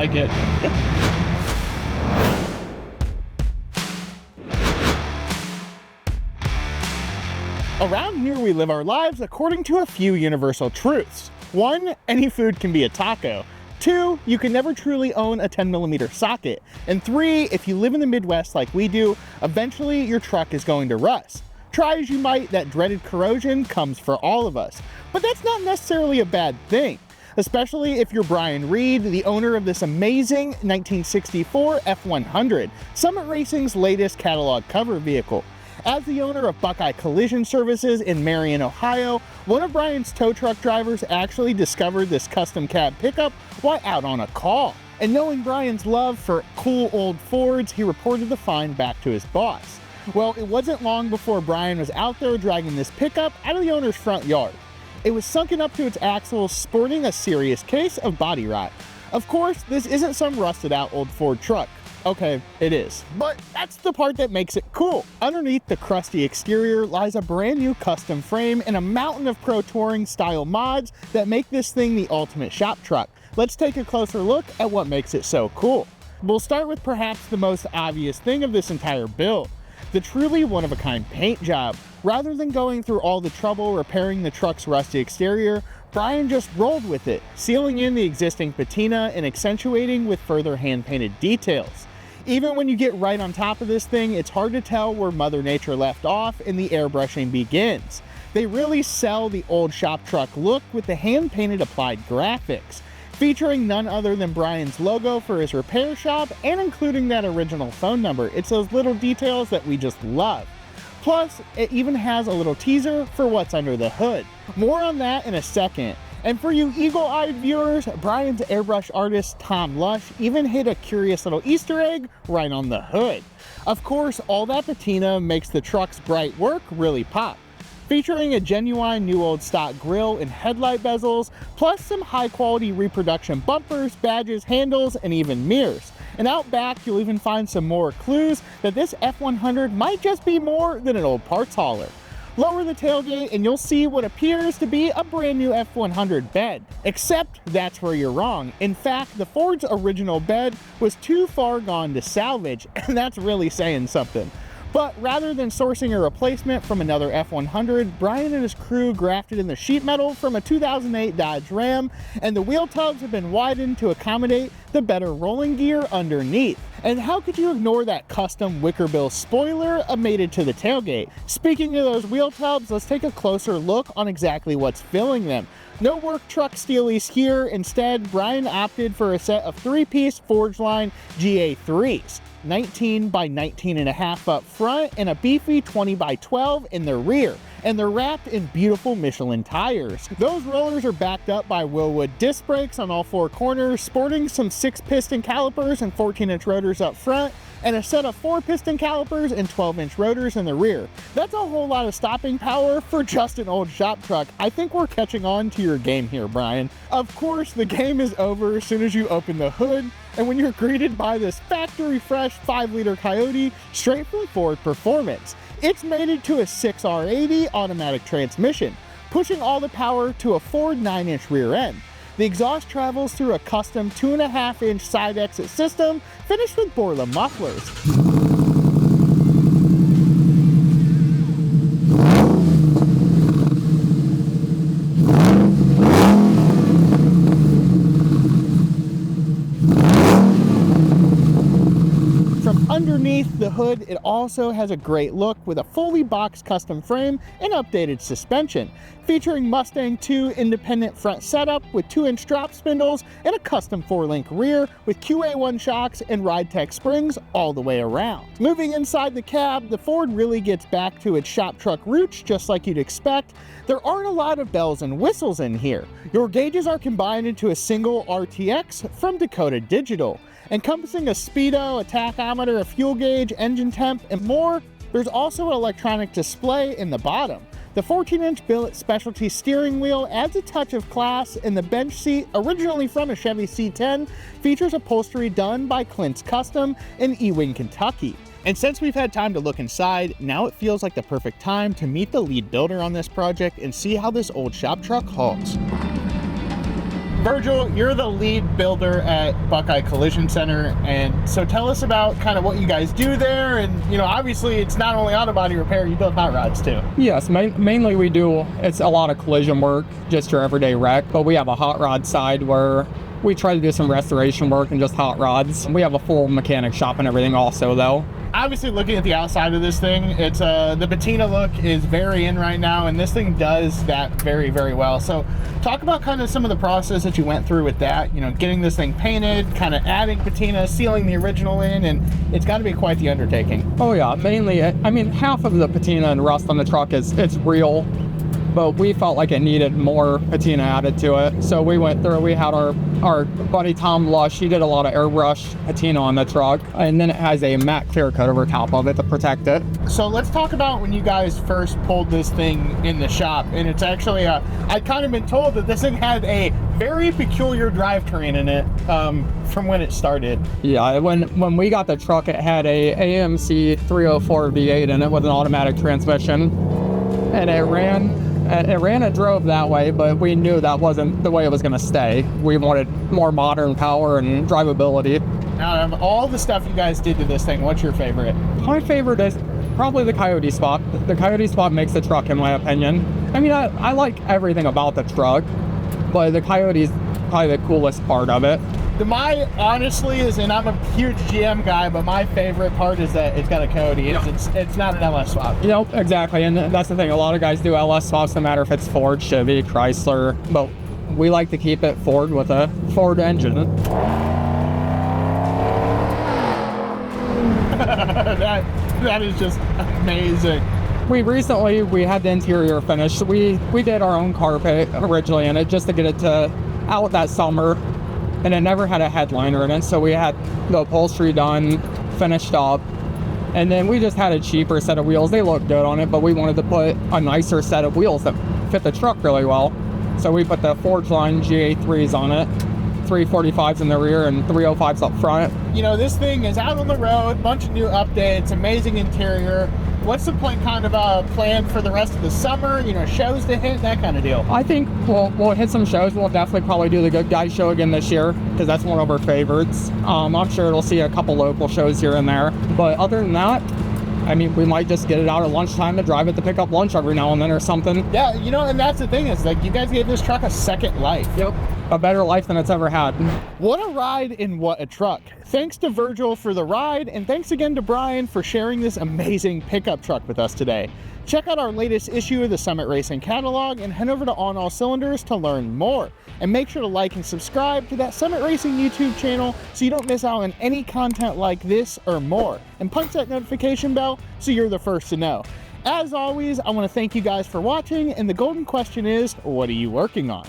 like it. Around here we live our lives according to a few universal truths. 1, any food can be a taco. 2, you can never truly own a 10mm socket. And 3, if you live in the Midwest like we do, eventually your truck is going to rust. Try as you might, that dreaded corrosion comes for all of us. But that's not necessarily a bad thing, especially if you're Brian Reed, the owner of this amazing 1964 F-100, Summit Racing's latest catalog cover vehicle. As the owner of Buckeye Collision Services in Marion, Ohio, one of Brian's tow truck drivers actually discovered this custom cab pickup while out on a call. And knowing Brian's love for cool old Fords, he reported the find back to his boss. Well, it wasn't long before Brian was out there dragging this pickup out of the owner's front yard. It was sunken up to its axles, sporting a serious case of body rot. Of course, this isn't some rusted out old Ford truck. Okay, it is. But that's the part that makes it cool. Underneath the crusty exterior lies a brand new custom frame and a mountain of Pro Touring style mods that make this thing the ultimate shop truck. Let's take a closer look at what makes it so cool. We'll start with perhaps the most obvious thing of this entire build, the truly one-of-a-kind paint job. Rather than going through all the trouble repairing the truck's rusty exterior, Brian just rolled with it, sealing in the existing patina and accentuating with further hand-painted details. Even when you get right on top of this thing, it's hard to tell where Mother Nature left off and the airbrushing begins. They really sell the old shop truck look with the hand-painted applied graphics, featuring none other than Brian's logo for his repair shop and including that original phone number. It's those little details that we just love. Plus, it even has a little teaser for what's under the hood. More on that in a second. And for you eagle-eyed viewers, Brian's airbrush artist Tom Lush even hid a curious little Easter egg right on the hood. Of course, all that patina makes the truck's bright work really pop, featuring a genuine new old stock grille and headlight bezels, plus some high-quality reproduction bumpers, badges, handles, and even mirrors. And out back, you'll even find some more clues that this F-100 might just be more than an old parts hauler. Lower the tailgate and you'll see what appears to be a brand new F-100 bed. Except that's where you're wrong. In fact, the Ford's original bed was too far gone to salvage, and that's really saying something. But rather than sourcing a replacement from another F-100, Brian and his crew grafted in the sheet metal from a 2008 Dodge Ram, and the wheel tubs have been widened to accommodate the better rolling gear underneath. And how could you ignore that custom wicker bill spoiler mated to the tailgate? Speaking of those wheel tubs, let's take a closer look on exactly what's filling them. No work truck steelies here. Instead, Brian opted for a set of 3-piece Forge Line GA3s. 19 by 19.5 up front and a beefy 20 by 12 in the rear, and they're wrapped in beautiful Michelin tires. Those rollers are backed up by Willwood disc brakes on all 4 corners, sporting some 6-piston calipers and 14-inch rotors up front, and a set of 4-piston calipers and 12-inch rotors in the rear. That's a whole lot of stopping power for just an old shop truck. I think we're catching on to your game here, Brian. Of course, the game is over as soon as you open the hood, and when you're greeted by this factory fresh 5-liter Coyote straight from Ford Performance. It's mated to a 6R80 automatic transmission, pushing all the power to a Ford 9-inch rear end. The exhaust travels through a custom 2.5-inch side exit system finished with Borla mufflers. Underneath the hood, it also has a great look with a fully boxed custom frame and updated suspension, featuring Mustang 2 independent front setup with 2-inch drop spindles and a custom 4-link rear with QA1 shocks and RideTech springs all the way around. Moving inside the cab, the Ford really gets back to its shop truck roots just like you'd expect. There aren't a lot of bells and whistles in here. Your gauges are combined into a single RTX from Dakota Digital. Encompassing a speedo, a tachometer, a fuel gauge, engine temp, and more, there's also an electronic display in the bottom. The 14-inch billet specialty steering wheel adds a touch of class, and the bench seat, originally from a Chevy C10, features upholstery done by Clint's Custom in Ewing, Kentucky. And since we've had time to look inside, now it feels like the perfect time to meet the lead builder on this project and see how this old shop truck hauls. Virgil, you're the lead builder at Buckeye Collision Center, and so tell us about kind of what you guys do there. And, you know, obviously it's not only auto body repair, you build hot rods too. Yes, mainly we do, it's a lot of collision work, just your everyday wreck, but we have a hot rod side where we try to do some restoration work and just hot rods. We have a full mechanic shop and everything also though. Obviously, looking at the outside of this thing, it's the patina look is very in right now, and this thing does that very, very well. So talk about kind of some of the process that you went through with that, you know, getting this thing painted, kind of adding patina, sealing the original in, and it's got to be quite the undertaking. Oh yeah, mainly, I mean, half of the patina and rust on the truck it's real, but we felt like it needed more patina added to it. So we went through, we had our buddy Tom Lush, he did a lot of airbrush patina on the truck, and then it has a matte clear coat over top of it to protect it. So let's talk about when you guys first pulled this thing in the shop, and it's actually, I'd kind of been told that this thing had a very peculiar drivetrain in it from when it started. Yeah, when we got the truck, it had a AMC 304 V8 in it with an automatic transmission, and it drove that way, but we knew that wasn't the way it was going to stay. We wanted more modern power and drivability. Out of all the stuff you guys did to this thing, what's your favorite? My favorite is probably the Coyote spot. The Coyote spot makes the truck, in my opinion. I mean, I like everything about the truck, but the Coyote is probably the coolest part of it. My honestly is, and I'm a huge GM guy, but my favorite part is that it's got a Coyote. It's not an LS swap. You know, exactly, and that's the thing. A lot of guys do LS swaps, no matter if it's Ford, Chevy, Chrysler, but we like to keep it Ford with a Ford engine. that is just amazing. We had the interior finished. We did our own carpet originally in it just to get it out that summer. And it never had a headliner in it, so we had the upholstery done, finished up, and then we just had a cheaper set of wheels. They looked good on it, but we wanted to put a nicer set of wheels that fit the truck really well. So we put the Forge Line GA3s on it, 345s in the rear and 305s up front. You know, this thing is out on the road, bunch of new updates, amazing interior. What's the plan for the rest of the summer? You know, shows to hit, that kind of deal. I think we'll hit some shows. We'll definitely probably do the Good Guys show again this year because that's one of our favorites. I'm sure it'll see a couple local shows here and there. But other than that, I mean, we might just get it out at lunchtime and drive it to pick up lunch every now and then or something. Yeah, you know, and that's the thing is, like, you guys gave this truck a second life. Yep. A better life than it's ever had. What a ride and what a truck. Thanks to Virgil for the ride, and thanks again to Brian for sharing this amazing pickup truck with us today. Check out our latest issue of the Summit Racing catalog and head over to On All Cylinders to learn more. And make sure to like and subscribe to that Summit Racing YouTube channel so you don't miss out on any content like this or more. And punch that notification bell so you're the first to know. As always, I want to thank you guys for watching, and the golden question is, what are you working on?